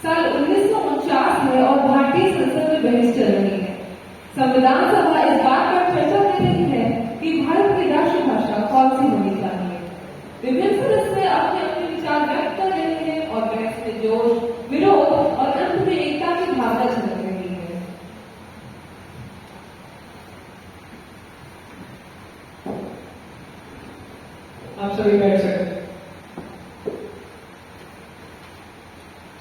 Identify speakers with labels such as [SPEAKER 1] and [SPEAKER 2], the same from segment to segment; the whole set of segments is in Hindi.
[SPEAKER 1] साल 1949 है और भारतीय संसद में बहस चल रही है। संविधान सभा इस बात पर चर्चा कर रही है कि भारत की राष्ट्रभाषा कौन सी होनी चाहिए। विभिन्न सदस्य अपने अपने विचार व्यक्त कर रहे हैं और बहस में जोश, विरोध और अंत में एकता की भावना झलक रही है।
[SPEAKER 2] आप सभी बैठ सकते।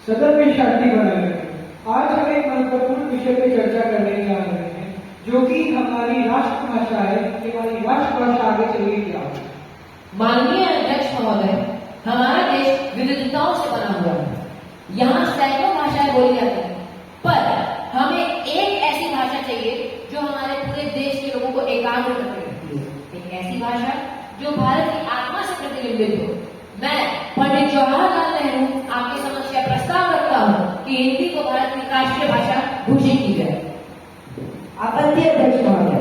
[SPEAKER 2] सदन में शांति बनाए रखें। आज हम एक महत्वपूर्ण विषय पर चर्चा करने जा रहे हैं, जो कि हमारी राष्ट्रभाषा है कि हमारी राष्ट्रभाषा आगे चलिए क्या।
[SPEAKER 3] माननीय अध्यक्ष महोदय, हमारा देश विविधताओं से बना हुआ है। यहाँ सैकड़ों भाषाएं बोली जाती हैं, पर हमें एक ऐसी भाषा चाहिए जो हमारे पूरे देश के लोगों को एकाग्र करके रखती है। एक ऐसी भाषा जो भारत की आत्मा से प्रतिबिंबित हो। मैं पंडित जवाहरलाल नेहरू आपके समक्ष यह प्रस्ताव रखता हूँ कि हिंदी को भारत की राष्ट्रीय भाषा घोषित की जाए।
[SPEAKER 4] आपत्ति अध्यक्ष महोदय,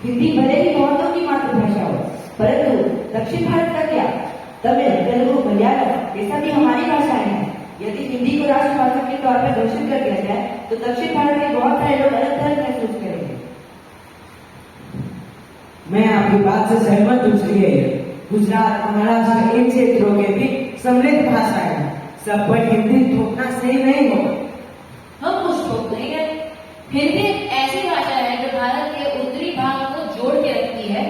[SPEAKER 4] हिंदी भले ही बहुतों की मातृभाषा हो, परंतु दक्षिण भारत का क्या? तमिल, तेलुगु, मलयालम ये सभी हमारी भाषाएं हैं। यदि हिंदी को राष्ट्रभाषा के तौर पर घोषित कर दिया जाए तो दक्षिण भारत के बहुत सारे लोग अलग थलग महसूस करेंगे।
[SPEAKER 5] मैं आपकी बात से सहमत हूँ। गुजरात, महाराष्ट्र इन क्षेत्रों के भी समृद्ध भाषाएं हैं। सब पर हिंदी थोपना सही नहीं होगा।
[SPEAKER 3] हम कुछ थोप नहीं गए। हिंदी एक ऐसी भाषा है जो भारत के उत्तरी भाग को जोड़ के रखती है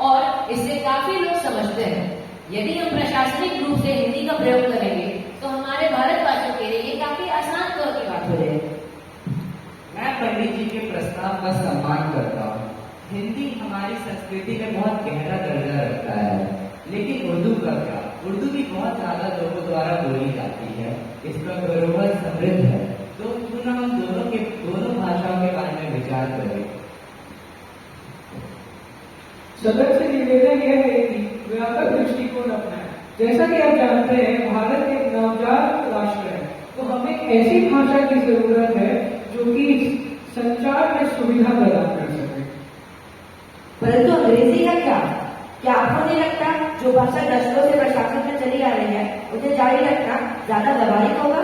[SPEAKER 3] और इससे काफी लोग समझते हैं। यदि हम प्रशासनिक रूप से हिंदी का प्रयोग करेंगे तो हमारे भारतवासियों के लिए ये काफी आसान तौर की बात हो जाएगी।
[SPEAKER 6] मैं पंडित जी के प्रस्ताव का सम्मान करता हूँ। हिंदी हमारी संस्कृति में बहुत गहरा दर्जा रखता है, लेकिन उर्दू का क्या? उर्दू भी बहुत ज्यादा लोगों द्वारा बोली जाती है। इसका धरोहर समृद्ध है, तो क्यों ना हम दोनों भाषाओं के बारे में विचार करें।
[SPEAKER 2] सदन से निवेदन यह है कि व्यापक दृष्टिकोण अपनाएं। जैसा कि आप जानते हैं, भारत एक नवजात राष्ट्र है, तो हमें ऐसी भाषा की जरूरत है जो कि संचार में सुविधा प्रदान कर सके।
[SPEAKER 4] परंतु अंग्रेजी का क्या? क्या आपको नहीं लगता जो भाषा दशकों से प्रशासन में चली आ रही है उसे जारी रखना ज्यादा व्यावहारिक होगा?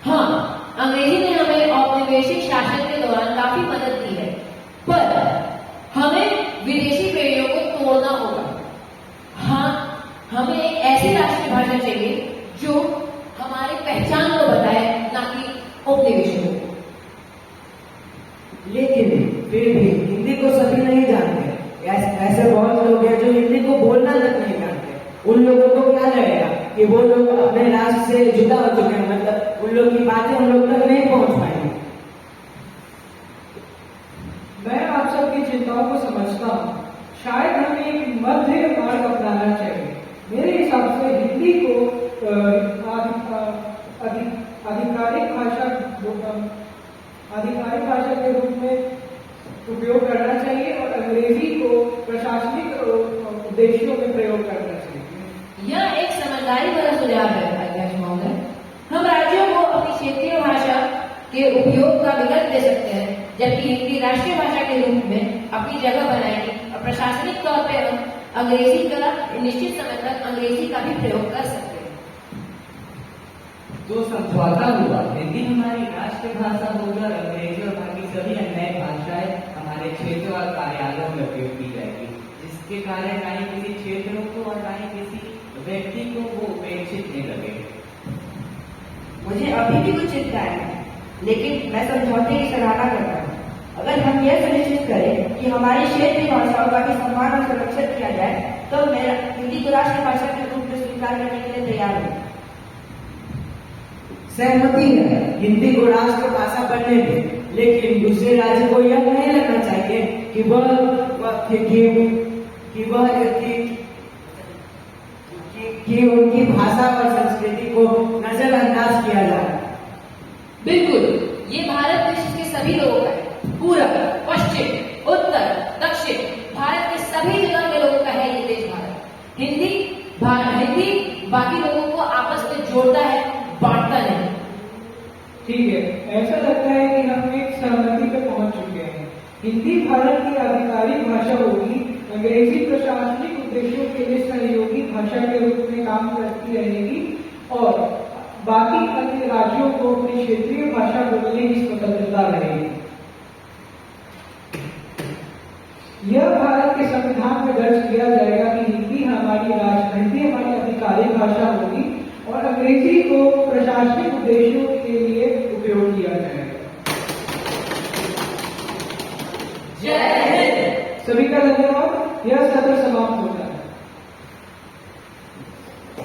[SPEAKER 3] हाँ, अंग्रेजी ने हमें औपनिवेशिक शासन के दौरान काफी मदद की है, पर हमें विदेशी पेड़ियों को तोड़ना होगा। हाँ, हमें एक ऐसी राष्ट्रीय भाषा चाहिए जो हमारी पहचान को बताए, ना कि उपनिवेशों को।
[SPEAKER 5] लेकिन फिर भी हिंदी को सभी नहीं जानते। ऐसे बहुत लोग हैं जो हिंदी को बोलना तक नहीं जानते। उन लोगों को क्या लगेगा कि वो लोग अपने राष्ट्र से जुदा हो चुके हैं, मतलब उन लोग की बातें उन लोग तक नहीं पहुंच पाएंगी।
[SPEAKER 2] मैं आप सबकी चिंताओं को समझता हूँ। शायद हमें एक मध्य मार्ग अपनाना चाहिए। मेरे हिसाब से हिंदी को आधिकारिक भाषा के रूप में उपयोग करना चाहिए और अंग्रेजी को प्रशासनिक उद्देश्यों में प्रयोग करना चाहिए।
[SPEAKER 3] यह एक समझदारी वाला सुझाव है अध्यक्ष महोदय। हम राज्यों को अपनी क्षेत्रीय भाषा के उपयोग का विकल्प दे सकते हैं, जबकि हिंदी राष्ट्रीय भाषा के रूप में अपनी जगह बनाएगी और प्रशासनिक तौर पर हम अंग्रेजी का निश्चित समय तक अंग्रेजी का भी प्रयोग कर सकते हैं।
[SPEAKER 6] तो समझौता हुआ, हिंदी हमारी राष्ट्रीय भाषा होगी और अंग्रेजी और बाकी सभी अन्य भाषाएं हमारे क्षेत्र और कार्यालयों में उपयोग की जाएगी, जिसके कारण ना ही किसी क्षेत्र को और ना ही किसी व्यक्ति को वो उपेक्षित नहीं लगेगा।
[SPEAKER 4] मुझे अभी भी कुछ चिंता है, लेकिन मैं समझौते की सराहना करता हूँ। अगर हम यह सुनिश्चित करें कि हमारी क्षेत्रीय भाषाओं का भी सम्मान और संरक्षण किया जाए, तो मैं हिंदी को राष्ट्रीय भाषा के रूप में स्वीकार करने के लिए तैयार हूँ।
[SPEAKER 5] सहमति है, हिंदी को राष्ट्रभाषा बनने दें, लेकिन दूसरे राज्य को यह नहीं लगना चाहिए कि उनकी भाषा और संस्कृति को नजरअंदाज किया जाए।
[SPEAKER 3] बिल्कुल, ये भारत देश के सभी लोगों का है। पूरब, पश्चिम, उत्तर, दक्षिण, भारत के सभी जगह के लोगों का है ये देश भारत। हिंदी बाकी लोगों को आपस में जोड़ता है, बांटता नहीं।
[SPEAKER 2] ठीक है, ऐसा लगता है कि हम एक सहमति पर पहुंच चुके हैं। हिंदी भारत की आधिकारिक भाषा होगी, अंग्रेजी प्रशासनिक उद्देश्यों के लिए सहयोगी भाषा के रूप में काम करती रहेगी और बाकी अन्य राज्यों को अपनी क्षेत्रीय भाषा बोलने की स्वतंत्रता रहेगी। यह भारत के संविधान में दर्ज किया जाएगा कि हिंदी हमारी आधिकारिक भाषा होगी और अंग्रेजी को प्रशासनिक उद्देश्यों के लिए उपयोग किया जाएगा।
[SPEAKER 3] जय हिंद।
[SPEAKER 2] सभी का धन्यवाद। यह सत्र समाप्त होता है।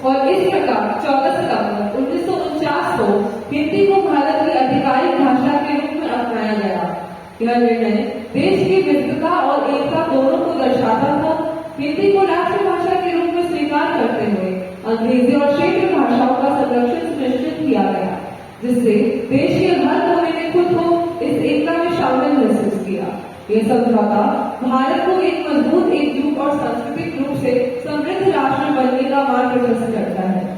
[SPEAKER 1] और इस प्रकार 14 सितंबर 1949 को हिंदी को भारत की आधिकारिक भाषा के रूप में अपनाया गया। यह निर्णय देश की विविधता और एकता दोनों को दर्शाता था। हिंदी को राष्ट्रभाषा के रूप में स्वीकार करते हुए अंग्रेजी और क्षेत्रीय भाषाओं का संरक्षण सुनिश्चित किया गया, जिससे देश के हर कोने ने खुद को इस एकता में शामिल महसूस किया। यह समझौता भारत को एक मजबूत, एकजुट और सांस्कृतिक रूप से समृद्ध राष्ट्र बनने का मार्ग प्रशस्त करता है।